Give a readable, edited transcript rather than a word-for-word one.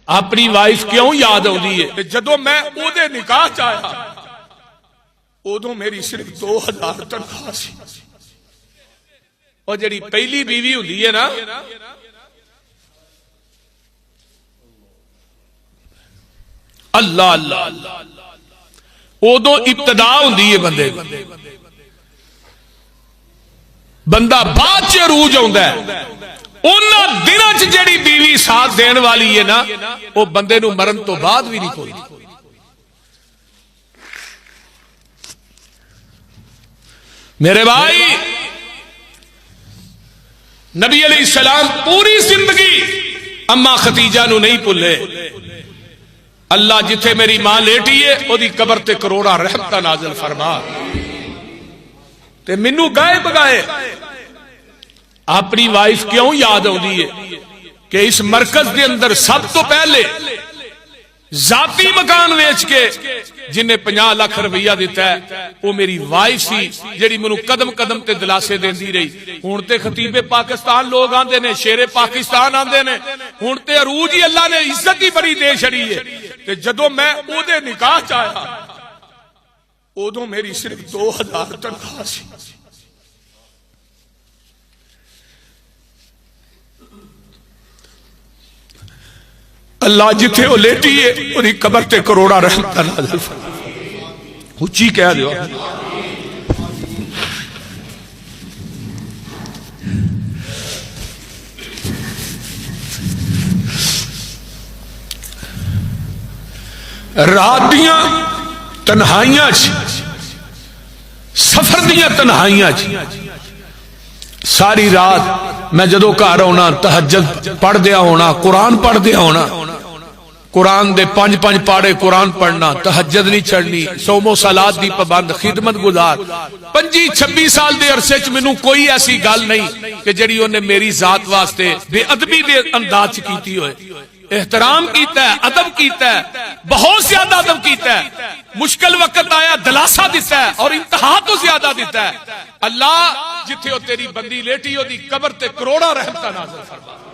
अपनी वाइफ क्यों याद आती है? जदों मैं ओदे निकाह च आया उदों मेरी सिर्फ 2000 तनख्वाह सी। और जिहड़ी पहली बीवी हुंदी है ना, अल्लाह अल्लाह उदों इब्तदा हुंदी है बंदे, बंदा बाद च अरूज आउंदा है। उन्हां दिनां च जिहड़ी बीवी साथ देने वाली है ना, वो बंदे नूं मरण तो बाद भी नहीं कोई। मेरे भाई, नबी अलैहिस्सलाम पूरी जिंदगी अम्मा खतीजा नूं नहीं भुले। अल्लाह जिथे मेरी मां लेटी है ओदी कबर ते करोड़ा रहमतां नाज़िल फरमा ते मैनू गाए बगाए अपनी वाइफ क्यों याद आती है कि इस मरकज के अंदर सब तो पहले जाती मकान वेच के जिन्हें 50 लाख रुपया दिता है वो मेरी वाइफ सी, जिहड़ी मैनू कदम कदम ते दिलासे देंदी रही। हुण ते खतीबे पाकिस्तान लोग आंदे ने, शेरे पाकिस्तान आंदे ने, हुण ते अरूज ही अल्लाह ने इज्जत ही बड़ी दे छड़ी है। ते जदों मैं ओदे निकाह च आया उदों मेरी सिर्फ 2000 तनख्वाह सी। अल्लाह जिथे वो लेटी है उहदी कबर ते करोड़ा रहमतां नाज़िल फरमा। उच्ची कह दियो। रात दियां तन्हाइयां सफर दियां तन्हाइयां सारी रात मैं जदों घर आना तहज्जुद पढ़दिया होना, कुरान पढ़दिया होना, कुरान दे 5-5 पाड़े कुरान पढ़ना, तहज्जुद नहीं छड़नी, सोमो सलात दी पाबंद, खिदमत गुजार। 25-26 साल दे अरसे च मैनू कोई ऐसी गल नहीं कि जिहड़ी उन्हें मेरी जात वास्ते बेअदबी दे अंदाज च कीती होए। एहतराम कीता है, अदब कीता है, बहुत ज्यादा अदब कीता है। मुश्किल वक्त आया दिलासा दिता है और इंतहा तो ज्यादा दिता है। अल्लाह जिथे तेरी बंदी लेटी ओदी कबर ते करोड़ा रहमतां नाज़िल फरमा।